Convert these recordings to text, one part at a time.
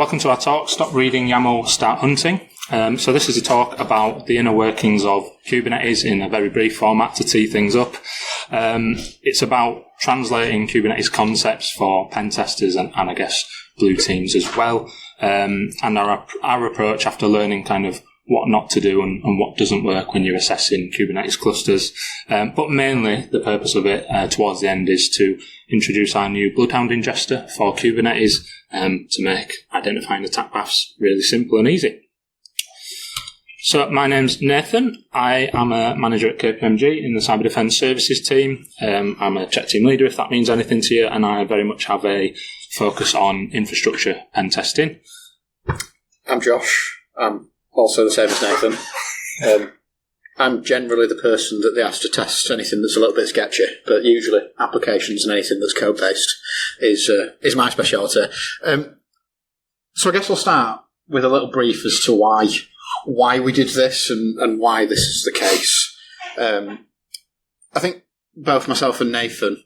Welcome to our talk, Stop Reading YAML, Start Hunting. So this is a talk about the inner workings of Kubernetes in a very brief format to tee things up. It's about translating Kubernetes concepts for pen testers and I guess blue teams as well. And our approach after learning kind of what not to do and what doesn't work when you're assessing Kubernetes clusters. But mainly the purpose of it towards the end is to introduce our new Bloodhound ingester for Kubernetes to make identifying attack paths really simple and easy. So my name's Nathan. I am a manager at KPMG in the Cyber Defence Services team. I'm a Czech team leader, if that means anything to you, and I very much have a focus on infrastructure pen testing. I'm Josh. I'm also the same as Nathan. I'm generally the person that they ask to test anything that's a little bit sketchy, but usually applications and anything that's code-based is my speciality. So I guess we'll start with a little brief as to why we did this and why this is the case. I think both myself and Nathan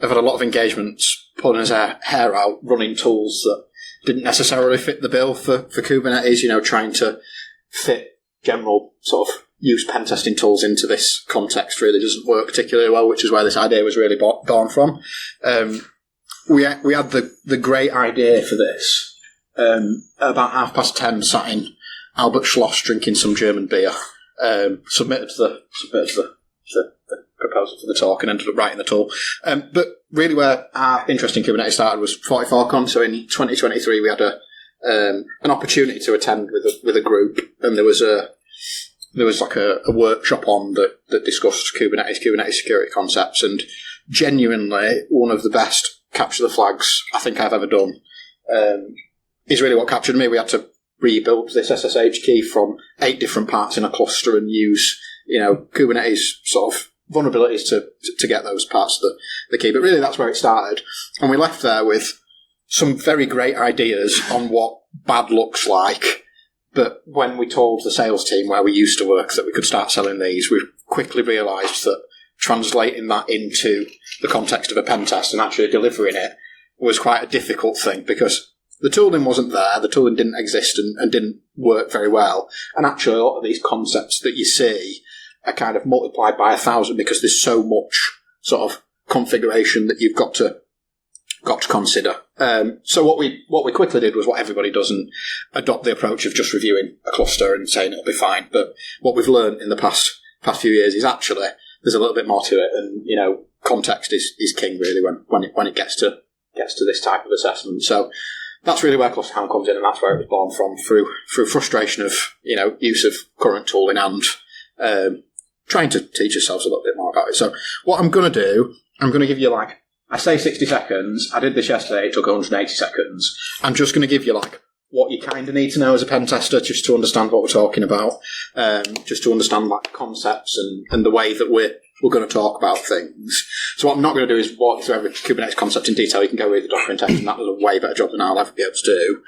have had a lot of engagements pulling his hair out, running tools that didn't necessarily fit the bill for Kubernetes, trying to fit general sort of use pen testing tools into this context really doesn't work particularly well, which is where this idea was really born from. We had the great idea for this at about 10:30, sat in Albert Schloss drinking some German beer, submitted the proposal for the talk and ended up writing the tool. But really where our interest in Kubernetes started was 44Con. So in 2023 we had an opportunity to attend with a group, and there was like a workshop on that discussed Kubernetes security concepts, and genuinely one of the best capture the flags I think I've ever done is really what captured me. We had to rebuild this SSH key from 8 different parts in a cluster and use Kubernetes sort of vulnerabilities to get those parts of the key. But really that's where it started, and we left there with some very great ideas on what bad looks like. But when we told the sales team where we used to work that we could start selling these, we quickly realised that translating that into the context of a pen test and actually delivering it was quite a difficult thing, because the tooling wasn't there, the tooling didn't exist and didn't work very well. And actually a lot of these concepts that you see are kind of multiplied by 1,000 because there's so much sort of configuration that you've got to consider. So what we quickly did was what everybody does and adopt the approach of just reviewing a cluster and saying it'll be fine. But what we've learned in the past few years is actually there's a little bit more to it, and context is king really when it gets to this type of assessment. So that's really where ClusterHound comes in, and that's where it was born from, through frustration of use of current tooling and trying to teach yourselves a little bit more about it. So what I'm going to do, I'm going to give you I say 60 seconds. I did this yesterday. It took 180 seconds. I'm just going to give you what you kind of need to know as a pen tester, just to understand what we're talking about, just to understand concepts and the way that we're going to talk about things. So what I'm not going to do is walk through every Kubernetes concept in detail. You can go read the documentation. That does a way better job than I'll ever be able to do.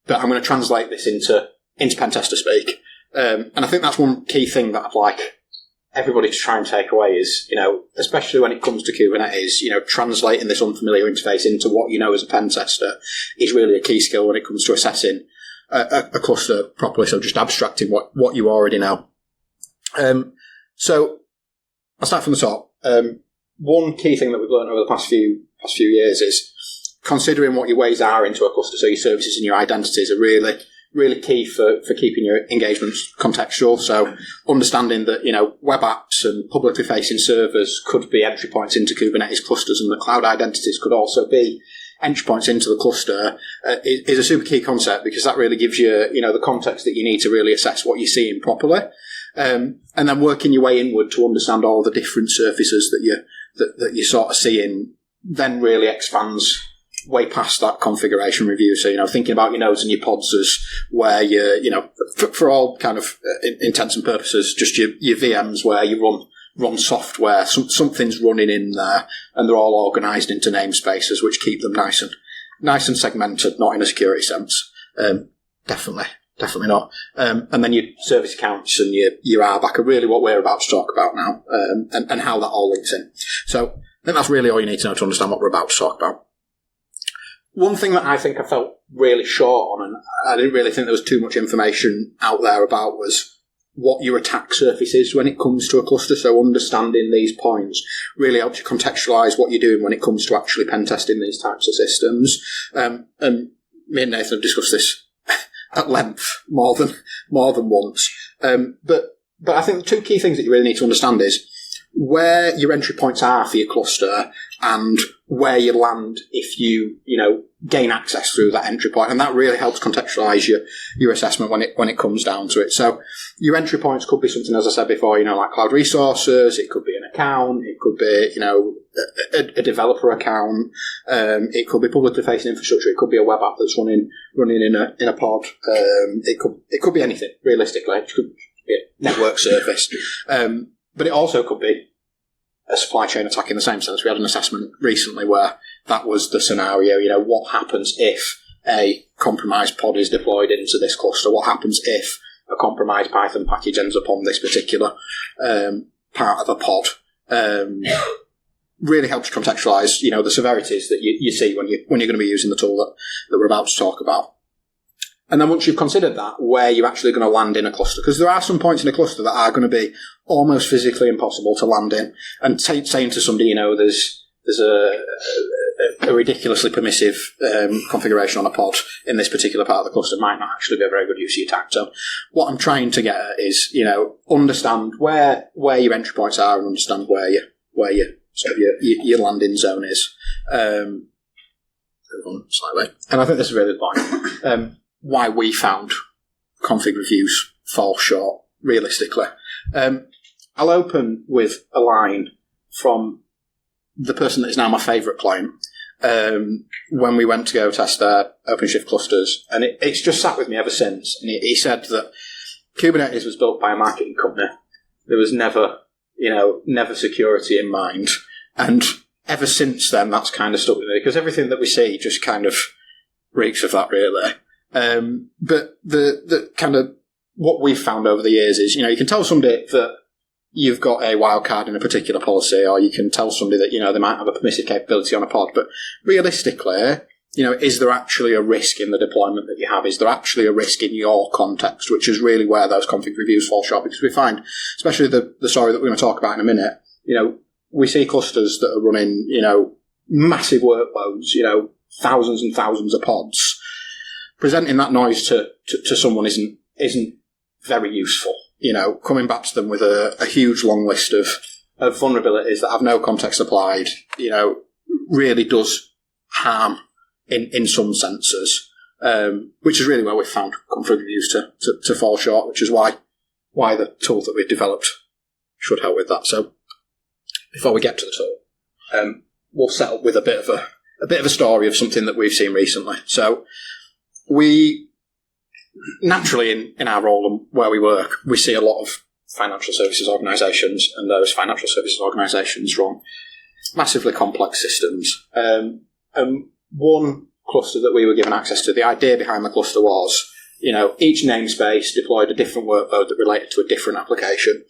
But I'm going to translate this into pen tester speak. And I think that's one key thing that I'd like everybody to try and take away is, especially when it comes to Kubernetes, translating this unfamiliar interface into what you know as a pen tester is really a key skill when it comes to assessing a cluster properly. So just abstracting what you already know. So I'll start from the top. One key thing that we've learned over the past few years is considering what your ways are into a cluster. So your services and your identities are really key for keeping your engagements contextual. So understanding that, web apps and publicly facing servers could be entry points into Kubernetes clusters, and the cloud identities could also be entry points into the cluster is a super key concept, because that really gives you, the context that you need to really assess what you're seeing properly. And then working your way inward to understand all the different surfaces that you're sort of seeing then really expands way past that configuration review. So, thinking about your nodes and your pods as where for all kind of intents and purposes, just your VMs where you run software, something's running in there, and they're all organised into namespaces, which keep them nice and segmented, not in a security sense. Definitely not. And then your service accounts and your RBAC are really what we're about to talk about now, and how that all links in. So I think that's really all you need to know to understand what we're about to talk about. one thing that I think I felt really short on, and I didn't really think there was too much information out there about, was what your attack surface is when it comes to a cluster. So understanding these points really helps you contextualise what you're doing when it comes to actually pen testing these types of systems. And me and Nathan have discussed this at length more than once. But I think the two key things that you really need to understand is where your entry points are for your cluster and where you land if you gain access through that entry point, and that really helps contextualise your assessment when it comes down to it. So your entry points could be something, as I said before, like cloud resources. It could be an account. It could be a developer account. It could be publicly facing infrastructure. It could be a web app that's running in a pod. It could be anything realistically. It could be a network surface, but it also could be a supply chain attack in the same sense. We had an assessment recently where that was the scenario. What happens if a compromised pod is deployed into this cluster? What happens if a compromised Python package ends up on this particular part of a pod? Really helps contextualise, the severities that you see when you're going to be using the tool that we're about to talk about. And then once you've considered that, where you're actually going to land in a cluster, because there are some points in a cluster that are going to be almost physically impossible to land in. And saying to somebody, there's a ridiculously permissive configuration on a pod in this particular part of the cluster might not actually be a very good use of your attack. So what I'm trying to get at is, understand where your entry points are and understand where your landing zone is. Move on slightly. And I think this is really the point. Why we found config reviews fall short, realistically. I'll open with a line from the person that is now my favourite client when we went to go test their OpenShift clusters, and it's just sat with me ever since. And he said that Kubernetes was built by a marketing company. There was never security in mind, and ever since then that's kind of stuck with me, because everything that we see just kind of reeks of that, really. But the kind of what we've found over the years is, you can tell somebody that you've got a wildcard in a particular policy, or you can tell somebody that, they might have a permissive capability on a pod, but realistically, is there actually a risk in the deployment that you have? Is there actually a risk in your context, which is really where those config reviews fall short? Because we find, especially the story that we're going to talk about in a minute, we see clusters that are running, massive workloads, thousands and thousands of pods. Presenting that noise to someone isn't very useful. Coming back to them with a huge long list of vulnerabilities that have no context applied, really does harm in some senses, which is really where we've found config reviews to fall short, which is why the tool that we've developed should help with that. So before we get to the tool, we'll set up with a bit of a story of something that we've seen recently. So we naturally, in our role and where we work, we see a lot of financial services organisations, and those financial services organisations run massively complex systems. And one cluster that we were given access to, the idea behind the cluster was, each namespace deployed a different workload that related to a different application.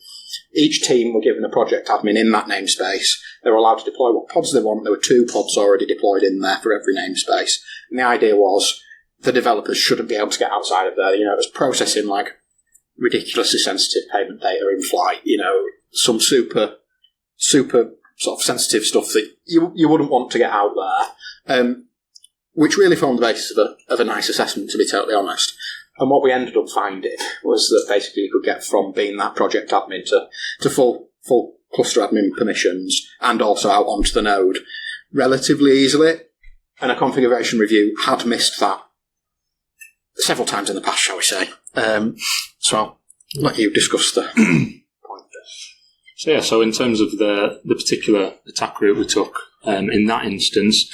Each team were given a project admin in that namespace. They were allowed to deploy what pods they want. There were 2 pods already deployed in there for every namespace. And the idea was, the developers shouldn't be able to get outside of there. It was processing like ridiculously sensitive payment data in flight, some super sort of sensitive stuff that you wouldn't want to get out there, which really formed the basis of a nice assessment, to be totally honest. And what we ended up finding was that basically you could get from being that project admin to full cluster admin permissions and also out onto the node relatively easily. And a configuration review had missed that several times in the past, shall we say. So I'll let you discuss the point. So in terms of the particular attack route we took, in that instance,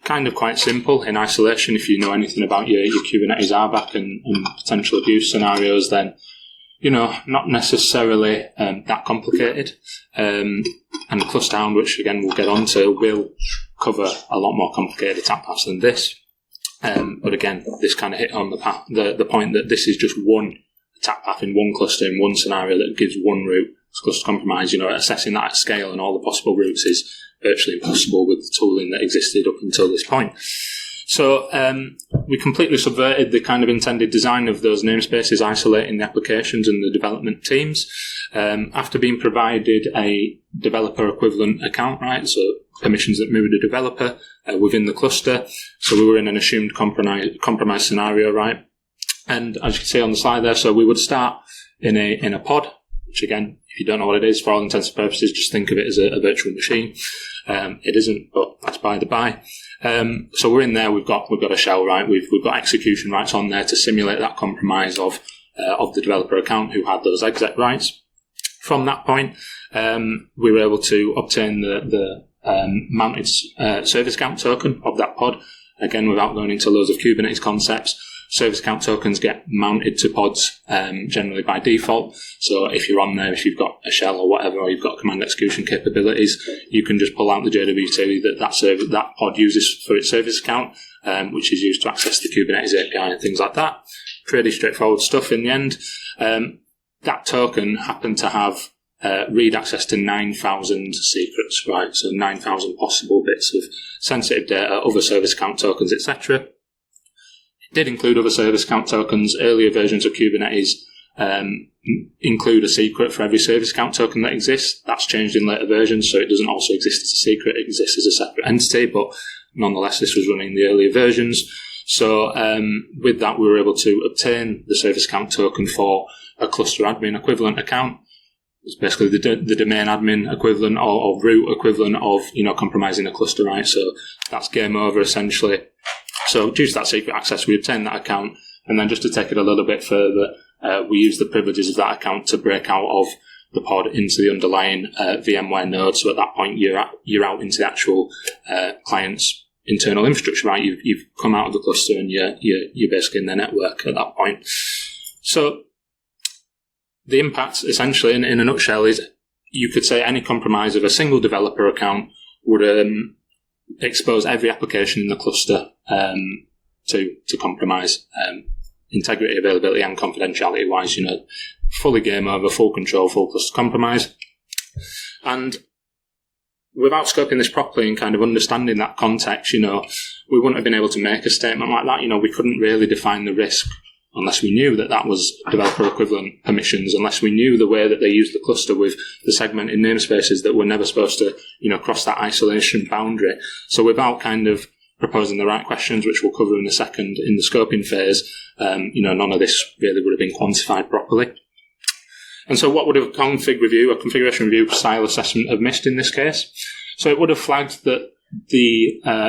kind of quite simple in isolation. If you know anything about your Kubernetes RBAC and potential abuse scenarios, then, not necessarily that complicated. And ClusterHound, which again we'll get onto, will cover a lot more complicated attack paths than this. But again, this kind of hit on the point that this is just one attack path in one cluster in one scenario that gives one route. It's cluster compromise. Assessing that at scale and all the possible routes is virtually impossible with the tooling that existed up until this point. So we completely subverted the kind of intended design of those namespaces, isolating the applications and the development teams. After being provided a developer equivalent account, right, so permissions that move the developer within the cluster. So we were in an assumed compromise scenario, right? And as you can see on the slide there, so we would start in a pod, which again, if you don't know what it is, for all intents and purposes, just think of it as a virtual machine. It isn't, but that's by the by. So we're in there. We've got a shell, right? We've got execution rights on there to simulate that compromise of the developer account who had those exec rights. From that point, we were able to obtain the mounted service account token of that pod. Again, without going into loads of Kubernetes concepts, service account tokens get mounted to pods generally by default. So if you're on there, if you've got a shell or whatever, or you've got command execution capabilities, you can just pull out the JWT that pod uses for its service account, which is used to access the Kubernetes API and things like that. Pretty straightforward stuff in the end. That token happened to have read access to 9,000 secrets, right? So 9,000 possible bits of sensitive data, other service account tokens, etc. It did include other service account tokens. Earlier versions of Kubernetes include a secret for every service account token that exists. That's changed in later versions, so it doesn't also exist as a secret. It exists as a separate entity, but nonetheless, this was running the earlier versions. So with that, we were able to obtain the service account token for a cluster admin equivalent account. It's basically the domain admin equivalent or root equivalent of, compromising a cluster, right? So that's game over, essentially. So due to that secret access, we obtained that account. And then just to take it a little bit further, we use the privileges of that account to break out of the pod into the underlying VMware node. So at that point, you're out into the actual client's internal infrastructure, right? You've come out of the cluster and you're basically in their network at that point. So the impact, essentially, in a nutshell, is you could say any compromise of a single developer account would expose every application in the cluster to compromise. Integrity, availability, and confidentiality-wise, fully game over, full control, full cluster compromise. And without scoping this properly and kind of understanding that context, we wouldn't have been able to make a statement like that. We couldn't really define the risk unless we knew that was developer equivalent permissions, unless we knew the way that they used the cluster with the segmented namespaces that were never supposed to, cross that isolation boundary. So without kind of proposing the right questions, which we'll cover in a second in the scoping phase, none of this really would have been quantified properly. And so what would a configuration review style assessment have missed in this case? So it would have flagged that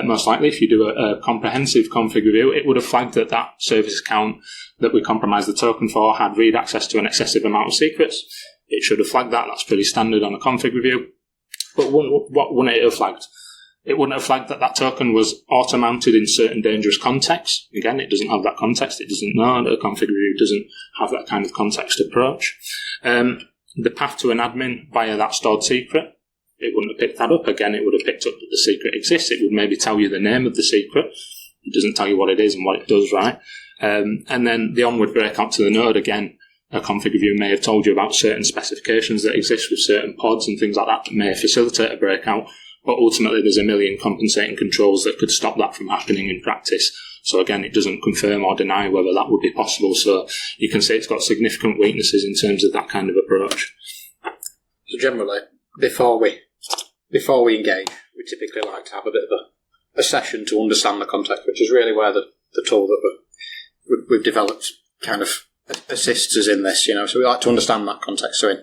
most likely, if you do a comprehensive config review, it would have flagged that service account that we compromised the token for had read access to an excessive amount of secrets. It should have flagged that. That's pretty standard on a config review. But what wouldn't it have flagged? It wouldn't have flagged that token was auto-mounted in certain dangerous contexts. Again, it doesn't have that context. It doesn't know. A config review doesn't have that kind of context approach. The path to an admin via that stored secret, it wouldn't have picked that up. Again, it would have picked up that the secret exists. It would maybe tell you the name of the secret. It doesn't tell you what it is and what it does, right? And then the onward breakout to the node, again, a config review may have told you about certain specifications that exist with certain pods and things like that may facilitate a breakout. But ultimately, there's a million compensating controls that could stop that from happening in practice. So again, it doesn't confirm or deny whether that would be possible. So you can say it's got significant weaknesses in terms of that kind of approach. So generally, before we engage, we typically like to have a bit of a session to understand the context, which is really where the tool that we've developed kind of assists us in this. So we like to understand that context. So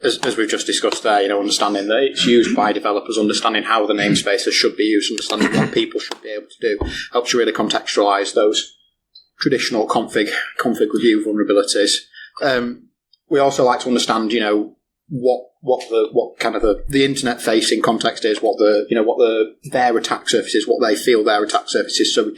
as we've just discussed there, understanding that it's used by developers, understanding how the namespaces should be used, understanding what people should be able to do, helps you really contextualize those traditional config review vulnerabilities. We also like to understand, what kind of the internet facing context is, what their attack surface is, what they feel their attack surface is, so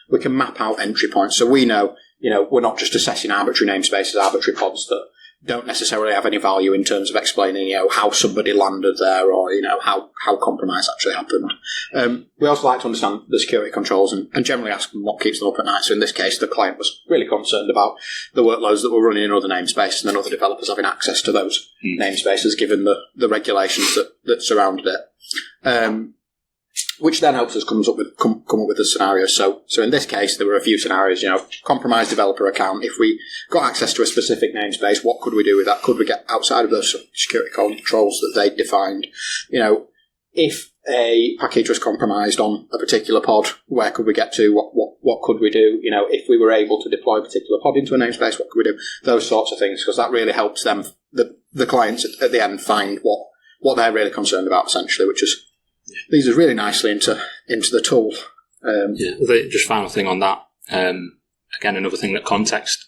we can map out entry points. So we know, we're not just assessing arbitrary namespaces, arbitrary pods that don't necessarily have any value in terms of explaining, how somebody landed there or, how compromise actually happened. We also like to understand the security controls and generally ask them what keeps them up at night. So in this case, the client was really concerned about the workloads that were running in other namespaces and then other developers having access to those namespaces given the regulations that surrounded it. which then helps us come up with the scenarios. So in this case, there were a few scenarios. Compromised developer account. If we got access to a specific namespace, what could we do with that? Could we get outside of those security controls that they defined? If a package was compromised on a particular pod, where could we get to? What could we do? If we were able to deploy a particular pod into a namespace, what could we do? Those sorts of things, because that really helps them, the clients at the end, find what they're really concerned about, essentially, which is leads us really nicely into the tool. Just final thing on that. Again, another thing that context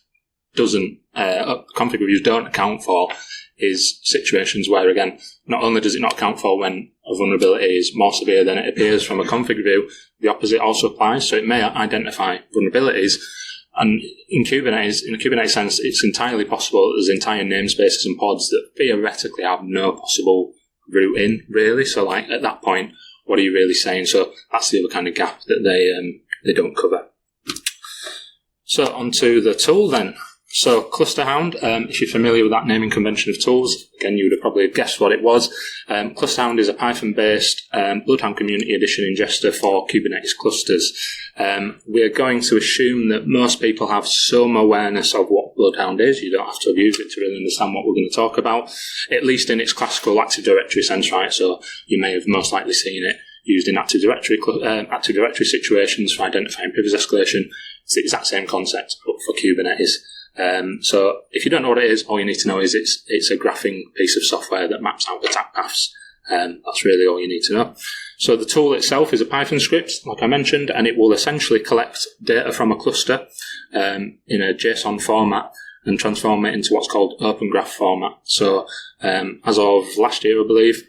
doesn't, config reviews don't account for is situations where, again, not only does it not account for when a vulnerability is more severe than it appears from a config review, the opposite also applies. So it may identify vulnerabilities. And in a Kubernetes sense, it's entirely possible that there's entire namespaces and pods that theoretically have no possible route in, really. So, at that point, what are you really saying? So that's the other kind of gap that they don't cover. So onto the tool then. So ClusterHound, if you're familiar with that naming convention of tools, again, you would have probably guessed what it was. ClusterHound is a Python-based Bloodhound Community Edition ingester for Kubernetes clusters. We're going to assume that most people have some awareness of what Bloodhound is. You don't have to have used it to really understand what we're going to talk about, at least in its classical Active Directory sense, right? So you may have most likely seen it used in Active Directory situations for identifying privilege escalation. It's the exact same concept, but for Kubernetes. So if you don't know what it is, all you need to know is it's a graphing piece of software that maps out attack paths. That's really all you need to know. So the tool itself is a Python script, like I mentioned, and it will essentially collect data from a cluster in a JSON format and transform it into what's called Open Graph format. So as of last year, I believe,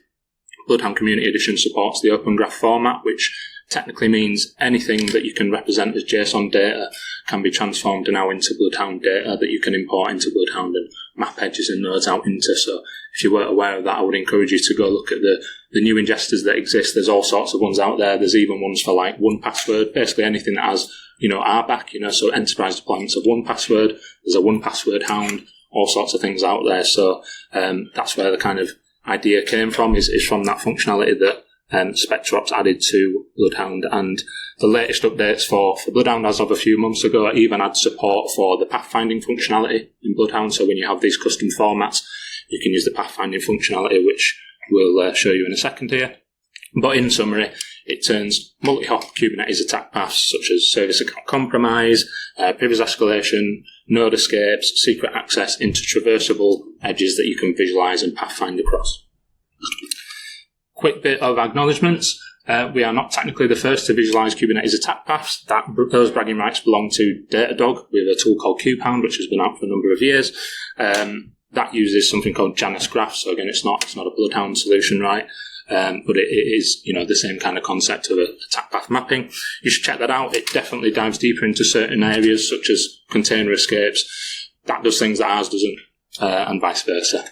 Bloodhound Community Edition supports the Open Graph format, which technically means anything that you can represent as JSON data can be transformed now into Bloodhound data that you can import into Bloodhound and map edges and nodes out into. So if you weren't aware of that, I would encourage you to go look at the new ingesters that exist. There's all sorts of ones out there. There's even ones for 1Password, basically anything that has, RBAC, so enterprise deployments of 1Password. There's a 1Password hound, all sorts of things out there. So that's where the kind of idea came from, is from that functionality that SpectreOps added to Bloodhound, and the latest updates for Bloodhound as of a few months ago even add support for the pathfinding functionality in Bloodhound. So when you have these custom formats, you can use the pathfinding functionality, which we'll show you in a second here. But in summary, it turns multi-hop Kubernetes attack paths such as service account compromise, privilege escalation, node escapes, secret access into traversable edges that you can visualize and pathfind across. Quick bit of acknowledgements. We are not technically the first to visualize Kubernetes attack paths. Those bragging rights belong to Datadog with a tool called CubeHound, which has been out for a number of years. That uses something called Janus Graph. So again, it's not a Bloodhound solution, right? But it is, the same kind of concept of attack path mapping. You should check that out. It definitely dives deeper into certain areas, such as container escapes. That does things that ours doesn't. And vice versa.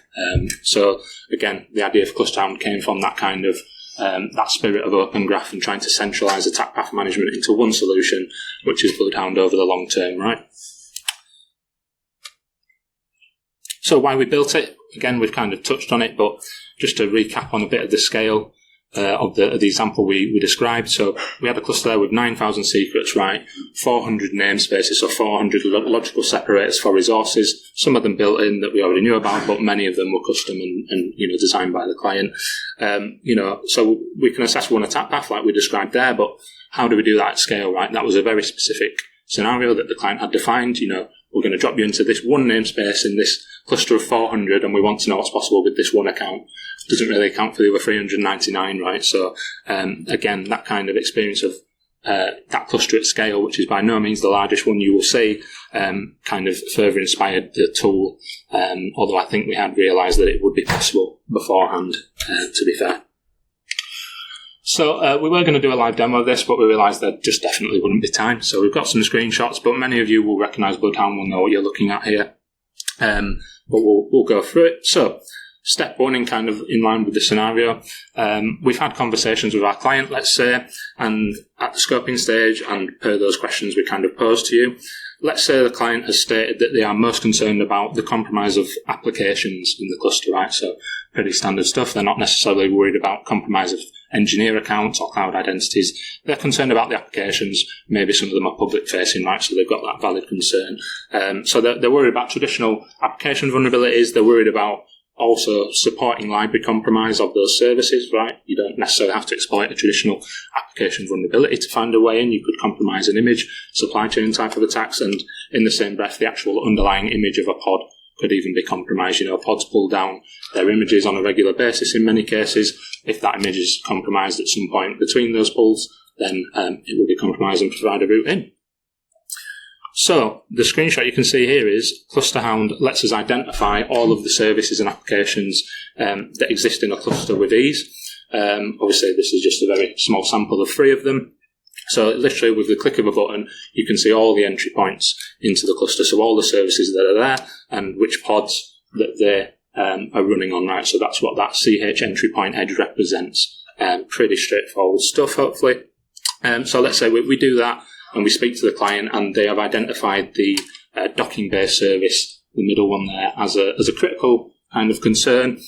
So again, the idea for ClusterHound came from that kind of that spirit of Open Graph and trying to centralize attack path management into one solution, which is Bloodhound over the long term, right? So why we built it, again, we've kind of touched on it, but just to recap on a bit of the scale of the example we described. So we had a cluster there with 9,000 secrets, right? 400 namespaces, so 400 logical separators for resources. Some of them built in that we already knew about, but many of them were custom and designed by the client. So we can assess one attack path like we described there, but how do we do that at scale, right? That was a very specific scenario that the client had defined. We're going to drop you into this one namespace in this cluster of 400, and we want to know what's possible with this one account. It doesn't really account for the other 399, right? So, again, that kind of experience of that cluster at scale, which is by no means the largest one you will see, kind of further inspired the tool, although I think we had realised that it would be possible beforehand, to be fair. So we were going to do a live demo of this, but we realised there just definitely wouldn't be time. So we've got some screenshots, but many of you will recognise Bloodhound, will know what you're looking at here. But we'll go through it. So step one, in kind of in line with the scenario, we've had conversations with our client, let's say, and at the scoping stage and per those questions we kind of posed to you, let's say the client has stated that they are most concerned about the compromise of applications in the cluster, right? So pretty standard stuff. They're not necessarily worried about compromise of engineer accounts or cloud identities. They're concerned about the applications. Maybe some of them are public facing, right? So they've got that valid concern. So they're worried about traditional application vulnerabilities. They're worried about also supporting library compromise of those services, right? You don't necessarily have to exploit a traditional application vulnerability to find a way in. You could compromise an image, supply chain type of attacks, and in the same breath, the actual underlying image of a pod could even be compromised. Pods pull down their images on a regular basis in many cases. If that image is compromised at some point between those pulls, then it will be compromised and provide a route in. So the screenshot you can see here is ClusterHound lets us identify all of the services and applications that exist in a cluster with ease. Obviously, this is just a very small sample of 3 of them. So literally with the click of a button, you can see all the entry points into the cluster. So all the services that are there and which pods that they are running on, right? So that's what that CH entry point edge represents. Pretty straightforward stuff, hopefully. So let's say we do that and we speak to the client and they have identified the docking-based service, the middle one there, as a critical kind of concern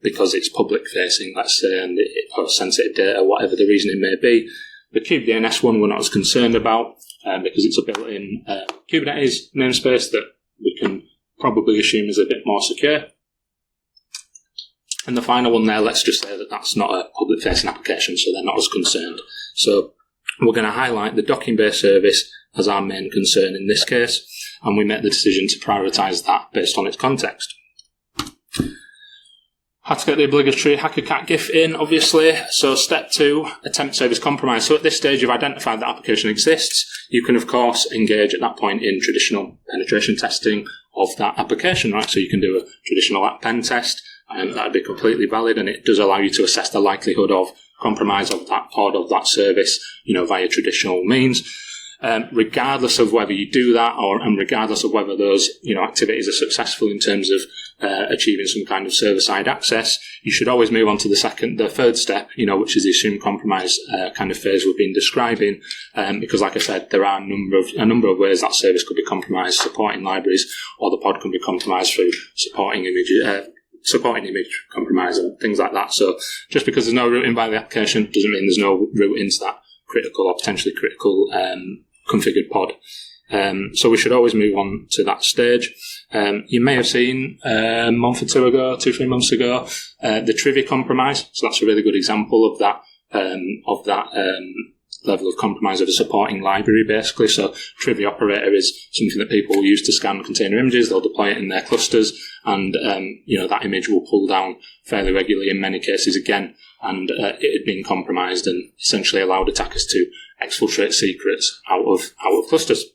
because it's public-facing, let's say, and it has sensitive data, whatever the reason it may be. The kubeDNS one we're not as concerned about because it's a built-in Kubernetes namespace that we can probably assume is a bit more secure. And the final one there, let's just say that that's not a public-facing application, so they're not as concerned. So we're going to highlight the docking-based service as our main concern in this case, and we make the decision to prioritise that based on its context. Had to get the obligatory HackerCat GIF in, obviously. So step 2, attempt service compromise. So at this stage, you've identified that application exists. You can, of course, engage at that point in traditional penetration testing of that application, right? So you can do a traditional app pen test, and that would be completely valid, and it does allow you to assess the likelihood of compromise of that pod, of that service, via traditional means. Regardless of whether you do that and regardless of whether those, activities are successful in terms of achieving some kind of server-side access, you should always move on to the third step, which is the assumed compromise kind of phase we've been describing, because like I said, there are a number of ways that service could be compromised, supporting libraries, or the pod can be compromised through supporting image compromise and things like that. So just because there's no routing by the application doesn't mean there's no route into that critical or potentially critical configured pod. So we should always move on to that stage. You may have seen a month or 2-3 months ago, the Trivia compromise. So that's a really good example of that level of compromise of a supporting library, basically. So Trivia Operator is something that people use to scan container images. They'll deploy it in their clusters, and that image will pull down fairly regularly in many cases again. And it had been compromised and essentially allowed attackers to exfiltrate secrets out of clusters.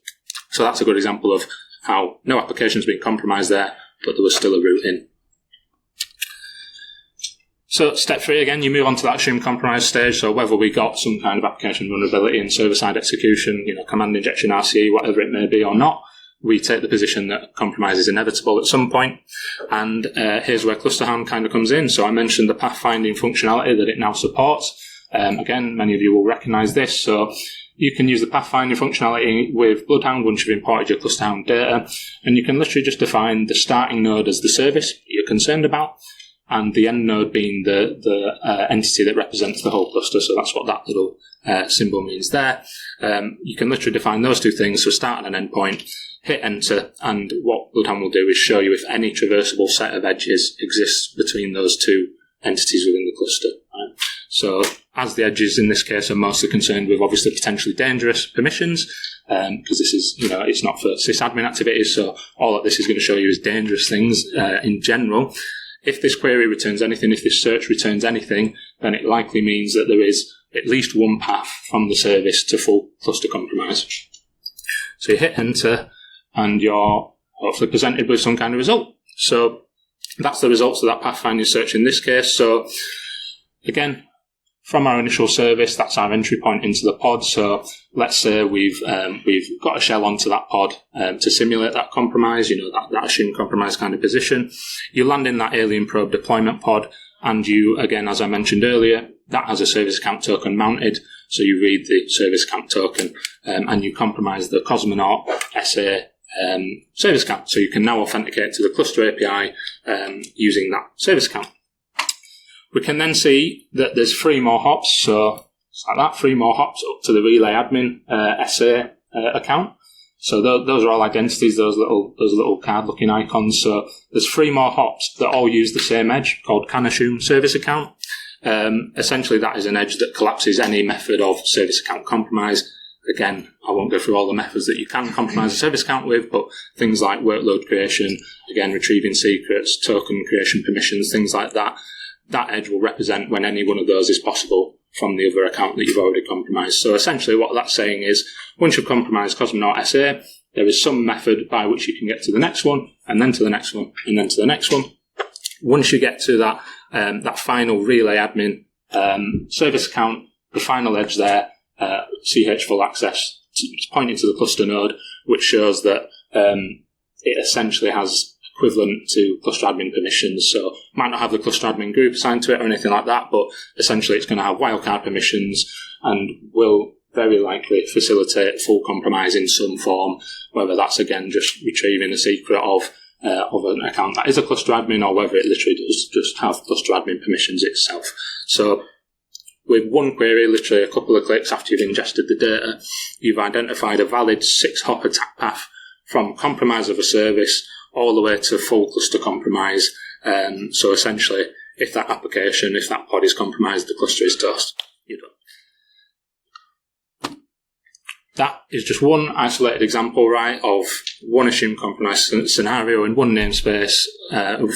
So that's a good example of how no application's been compromised there, but there was still a route in. So step 3, again, you move on to that assumed compromise stage. So whether we got some kind of application vulnerability in server-side execution, command injection, RCE, whatever it may be or not, we take the position that compromise is inevitable at some point. And here's where ClusterHound kind of comes in. So I mentioned the pathfinding functionality that it now supports. Again, many of you will recognise this. So you can use the pathfinding functionality with Bloodhound once you've imported your ClusterHound data, and you can literally just define the starting node as the service you're concerned about, and the end node being the entity that represents the whole cluster. So that's what that little symbol means there. You can literally define those two things, so start and an endpoint, hit enter, and what Bloodhound will do is show you if any traversable set of edges exists between those two entities within the cluster. Right? So as the edges in this case are mostly concerned with obviously potentially dangerous permissions, because this is, it's not for sysadmin activities, so all that this is going to show you is dangerous things in general. If this query returns anything, if this search returns anything, then it likely means that there is at least one path from the service to full cluster compromise. So you hit enter, and you're hopefully presented with some kind of result. So that's the results of that pathfinding search in this case. So again, from our initial service, that's our entry point into the pod. So let's say we've got a shell onto that pod to simulate that compromise, that assumed compromise kind of position. You land in that alien probe deployment pod, and you, again, as I mentioned earlier, that has a service account token mounted. So you read the service account token and you compromise the Cosmonaut SA service account. So you can now authenticate to the Cluster API using that service account. We can then see that there's 3 more hops. So it's like that, 3 more hops up to the Relay Admin SA account. So those are all identities, those little card-looking icons. So there's 3 more hops that all use the same edge called can assume service account. Essentially, that is an edge that collapses any method of service account compromise. Again, I won't go through all the methods that you can compromise a service account with, but things like workload creation, again, retrieving secrets, token creation permissions, things like that. That edge will represent when any one of those is possible from the other account that you've already compromised. So essentially what that's saying is, once you've compromised Cosmonaut SA, there is some method by which you can get to the next one, and then to the next one, and then to the next one. Once you get to that final Relay Admin service account, the final edge there, CH full access, it's pointing to the cluster node, which shows that it essentially has equivalent to cluster admin permissions. So it might not have the cluster admin group assigned to it or anything like that, but essentially it's going to have wildcard permissions and will very likely facilitate full compromise in some form, whether that's again just retrieving a secret of an account that is a cluster admin, or whether it literally does just have cluster admin permissions itself. So with one query, literally a couple of clicks after you've ingested the data, you've identified a valid 6-hop attack path from compromise of a service all the way to full cluster compromise. So essentially, if that application, if that pod is compromised, the cluster is toast. You're done. That is just one isolated example, right, of one assumed compromise scenario in one namespace,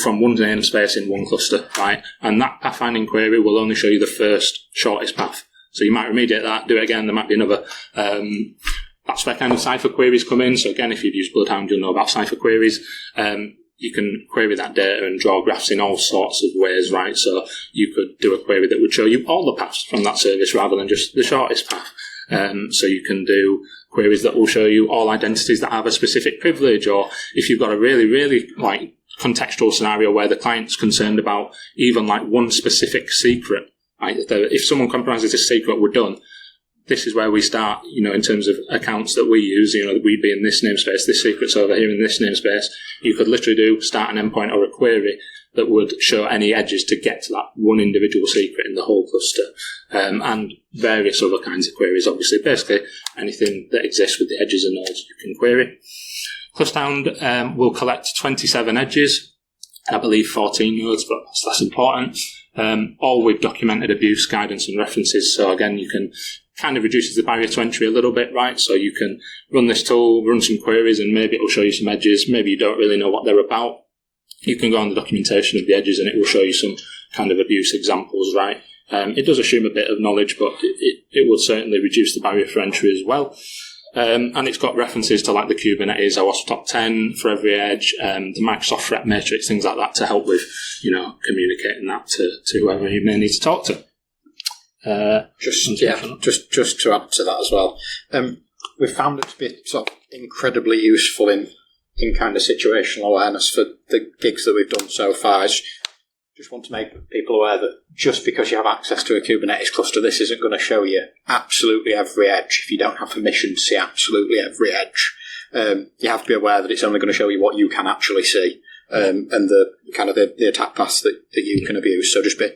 from one namespace in one cluster, right? And that pathfinding query will only show you the first shortest path. So you might remediate that, do it again, there might be another. That's where kind of cipher queries come in. So again, if you've used Bloodhound, you'll know about cipher queries. You can query that data and draw graphs in all sorts of ways, right? So you could do a query that would show you all the paths from that service rather than just the shortest path. So you can do queries that will show you all identities that have a specific privilege, or if you've got a really, really like contextual scenario where the client's concerned about even like one specific secret, right? If someone compromises a secret, we're done. This is where we start, in terms of accounts that we use, we be in this namespace, this secret's over here in this namespace. You could literally start an endpoint or a query that would show any edges to get to that one individual secret in the whole cluster, and various other kinds of queries, obviously. Basically, anything that exists with the edges and nodes you can query. ClusterHound will collect 27 edges, and I believe 14 nodes, but that's less important. All with documented abuse, guidance and references. So again, you can kind of reduces the barrier to entry a little bit, right? So you can run this tool, run some queries, and maybe it'll show you some edges. Maybe you don't really know what they're about. You can go on the documentation of the edges and it will show you some kind of abuse examples, right? It does assume a bit of knowledge, but it would certainly reduce the barrier for entry as well. And it's got references to like the Kubernetes OWASP top 10 for every edge, the Microsoft threat matrix, things like that to help with, communicating that to whoever you may need to talk to. Just to add to that as well, we found it to be sort of incredibly useful in kind of situational awareness for the gigs that we've done so far. I just want to make people aware that just because you have access to a Kubernetes cluster, this isn't going to show you absolutely every edge. If you don't have permission to see absolutely every edge, you have to be aware that it's only going to show you what you can actually see, and the kind of the attack paths that you can abuse. So just be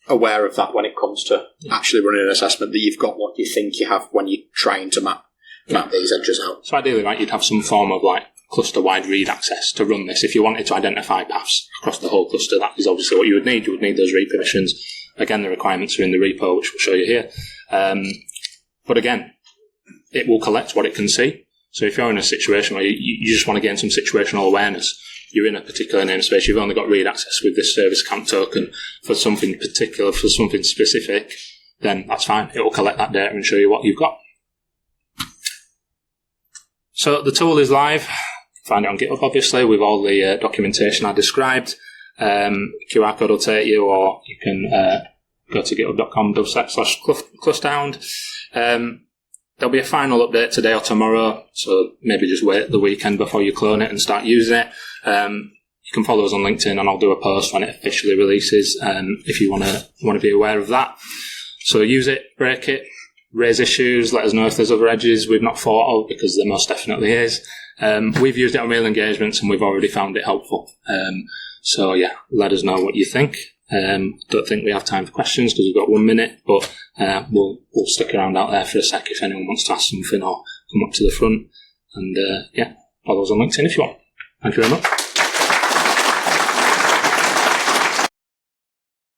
aware of that when it comes to actually running an assessment, that you've got what you think you have when you're trying to map these edges out. So ideally, right, you'd have some form of like cluster-wide read access to run this. If you wanted to identify paths across the whole cluster, that is obviously what you would need. You would need those read permissions. Again, the requirements are in the repo, which we'll show you here. But again, it will collect what it can see. So if you're in a situation where you just want to gain some situational awareness, you're in a particular namespace, you've only got read access with this service account token for something particular, for something specific, then that's fine. It will collect that data and show you what you've got. So the tool is live. Find it on GitHub, obviously, with all the documentation I described. QR code will take you, or you can go to github.com/clusterhound. There'll be a final update today or tomorrow, so maybe just wait the weekend before you clone it and start using it. You can follow us on LinkedIn, and I'll do a post when it officially releases if you want to be aware of that. So use it, break it, raise issues, let us know if there's other edges we've not thought of, because there most definitely is. We've used it on real engagements and we've already found it helpful. So yeah, let us know what you think. Don't think we have time for questions because we've got 1 minute, but we'll stick around out there for a sec if anyone wants to ask something or come up to the front. And yeah, follow us on LinkedIn if you want. Thank you very much.